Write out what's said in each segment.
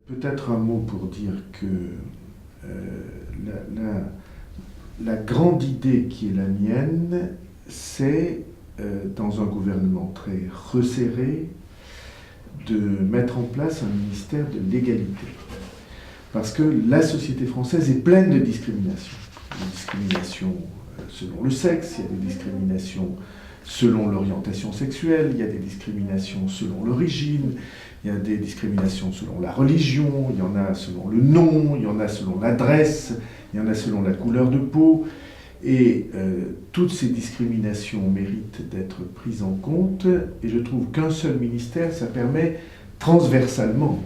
Peut-être un mot pour dire que la grande idée qui est la mienne, c'est, dans un gouvernement très resserré, de mettre en place un ministère de l'égalité. Parce que la société française est pleine de discriminations. Des discriminations selon le sexe, il y a des discriminations selon l'orientation sexuelle, il y a des discriminations selon l'origine, il y a des discriminations selon la religion, il y en a selon le nom, il y en a selon l'adresse, il y en a selon la couleur de peau. Et toutes ces discriminations méritent d'être prises en compte. Et je trouve qu'un seul ministère, ça permet transversalement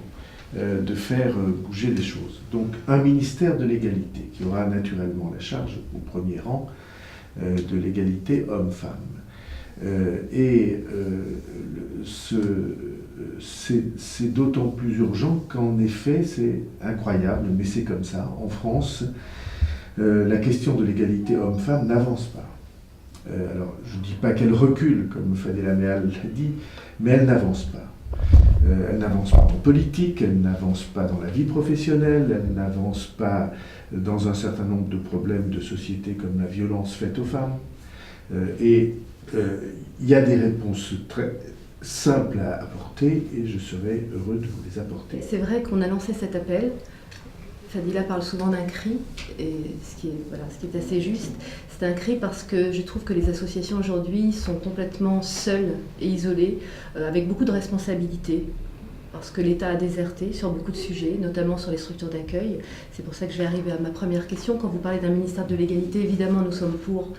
de faire bouger les choses. Donc un ministère de l'égalité qui aura naturellement la charge au premier rang de l'égalité homme-femme. C'est d'autant plus urgent qu'en effet, c'est incroyable, mais c'est comme ça. En France, la question de l'égalité homme-femme n'avance pas. Alors, je ne dis pas qu'elle recule, comme Fadela Meal l'a dit, mais elle n'avance pas. Elle n'avance pas en politique, elle n'avance pas dans la vie professionnelle, elle n'avance pas dans un certain nombre de problèmes de société comme la violence faite aux femmes. Il y a des réponses très simples à apporter et je serai heureux de vous les apporter. C'est vrai qu'on a lancé cet appel. Fadila parle souvent d'un cri, et ce qui est assez juste. C'est un cri parce que je trouve que les associations aujourd'hui sont complètement seules et isolées, avec beaucoup de responsabilités, parce que l'État a déserté sur beaucoup de sujets, notamment sur les structures d'accueil. C'est pour ça que je vais arriver à ma première question. Quand vous parlez d'un ministère de l'égalité, évidemment nous sommes pour,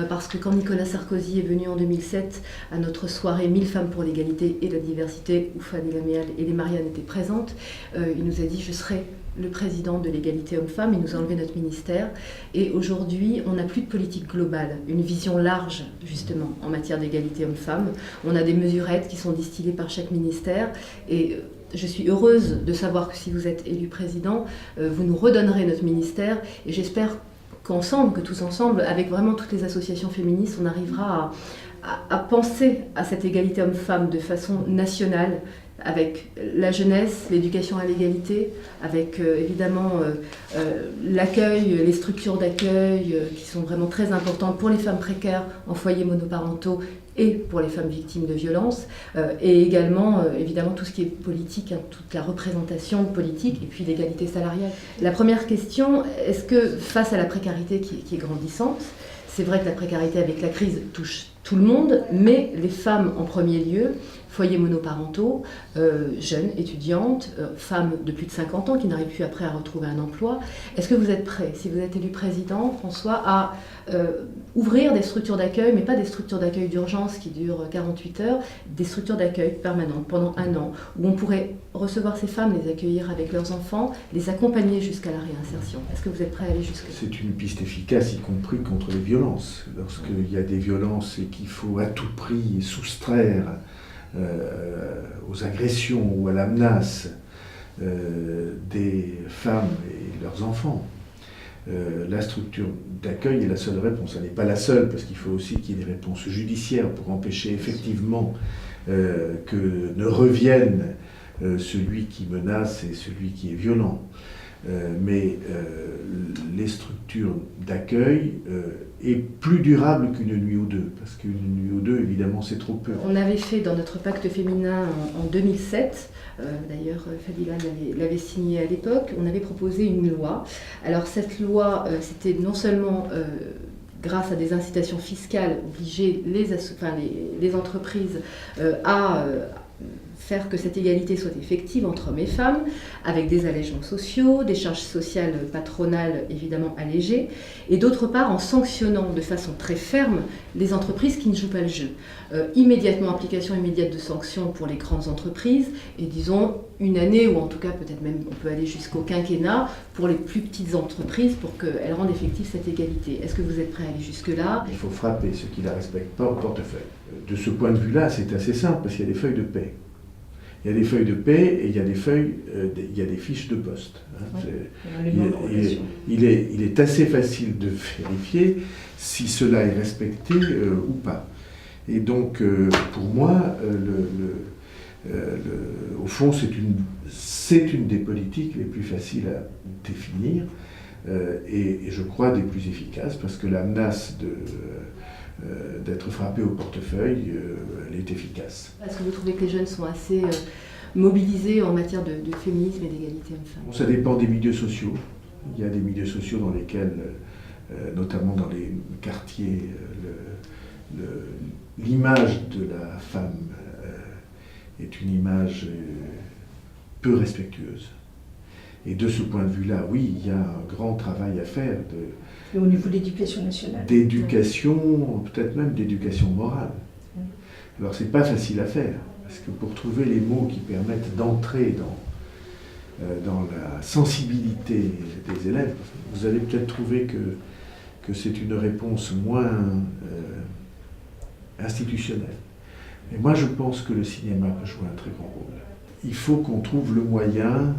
parce que quand Nicolas Sarkozy est venu en 2007 à notre soirée 1000 femmes pour l'égalité et la diversité, où Fadila Meal et les Marianne étaient présentes, il nous a dit « je serai le président de l'égalité homme-femme », il nous a enlevé notre ministère. Et aujourd'hui, on n'a plus de politique globale, une vision large, justement, en matière d'égalité homme-femme. On a des mesurettes qui sont distillées par chaque ministère. Et je suis heureuse de savoir que si vous êtes élu président, vous nous redonnerez notre ministère. Et j'espère qu'ensemble, que tous ensemble, avec vraiment toutes les associations féministes, on arrivera à penser à cette égalité homme-femme de façon nationale, avec la jeunesse, l'éducation à l'égalité, avec évidemment l'accueil, les structures d'accueil qui sont vraiment très importantes pour les femmes précaires en foyers monoparentaux et pour les femmes victimes de violences, et également évidemment tout ce qui est politique, toute la représentation politique et puis l'égalité salariale. La première question, est-ce que face à la précarité qui est grandissante, c'est vrai que la précarité avec la crise touche tout le monde, mais les femmes en premier lieu, foyers monoparentaux, jeunes, étudiantes, femmes de plus de 50 ans qui n'arrivent plus après à retrouver un emploi. Est-ce que vous êtes prêt, si vous êtes élu président, François, à ouvrir des structures d'accueil, mais pas des structures d'accueil d'urgence qui durent 48 heures, des structures d'accueil permanentes pendant 1 an, où on pourrait recevoir ces femmes, les accueillir avec leurs enfants, les accompagner jusqu'à la réinsertion? Est-ce que vous êtes prêt à aller jusque-là? C'est une piste efficace, y compris contre les violences. Lorsqu'il y a des violences et qu'il faut à tout prix soustraire aux agressions ou à la menace des femmes et leurs enfants, la structure d'accueil est la seule réponse. Elle n'est pas la seule, parce qu'il faut aussi qu'il y ait des réponses judiciaires pour empêcher effectivement que ne revienne celui qui menace et celui qui est violent. Mais les structures d'accueil est plus durable qu'une nuit ou deux, parce qu'une nuit ou deux, évidemment, c'est trop peu. On avait fait dans notre pacte féminin en 2007, d'ailleurs Fadila l'avait signé à l'époque, on avait proposé une loi. Alors cette loi, c'était non seulement grâce à des incitations fiscales, obliger les entreprises à faire que cette égalité soit effective entre hommes et femmes, avec des allègements sociaux, des charges sociales patronales évidemment allégées, et d'autre part en sanctionnant de façon très ferme les entreprises qui ne jouent pas le jeu. Immédiatement, application immédiate de sanctions pour les grandes entreprises, et disons 1 année, ou en tout cas peut-être même on peut aller jusqu'au quinquennat, pour les plus petites entreprises, pour qu'elles rendent effective cette égalité. Est-ce que vous êtes prêt à aller jusque-là? Il faut frapper ceux qui ne la respectent pas au portefeuille. De ce point de vue-là, c'est assez simple, parce qu'il y a des feuilles de paie. Il y a des feuilles de paie et il y a des fiches de poste. Il est assez facile de vérifier si cela est respecté ou pas. Et donc, pour moi, Au fond, c'est une des politiques les plus faciles à définir et je crois des plus efficaces, parce que la menace d'être frappé au portefeuille, elle est efficace. Est-ce que vous trouvez que les jeunes sont assez mobilisés en matière de féminisme et d'égalité hommes-femmes? Ça dépend des milieux sociaux. Il y a des milieux sociaux dans lesquels, notamment dans les quartiers, l'image de la femme est une image peu respectueuse. Et de ce point de vue-là, oui, il y a un grand travail à faire Et au niveau de l'éducation nationale. D'éducation, peut-être même d'éducation morale. Alors c'est pas facile à faire, parce que pour trouver les mots qui permettent d'entrer dans la sensibilité des élèves, vous allez peut-être trouver que c'est une réponse moins institutionnelle. Mais moi je pense que le cinéma peut jouer un très grand rôle. Il faut qu'on trouve le moyen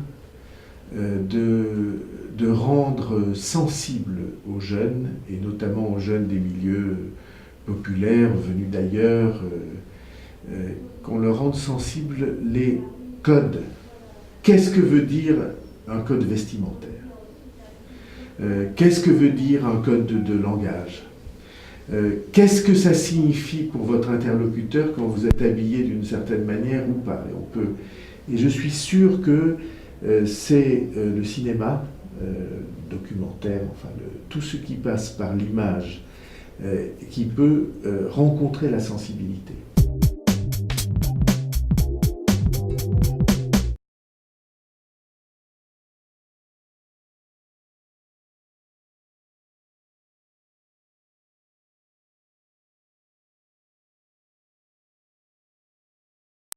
de rendre sensibles aux jeunes, et notamment aux jeunes des milieux populaires, venus d'ailleurs, qu'on leur rende sensibles les codes. Qu'est-ce que veut dire un code vestimentaire? Qu'est-ce que veut dire un code de langage? Qu'est-ce que ça signifie pour votre interlocuteur quand vous êtes habillé d'une certaine manière ou pas? Et je suis sûr que c'est le cinéma, documentaire, enfin tout ce qui passe par l'image, qui peut rencontrer la sensibilité.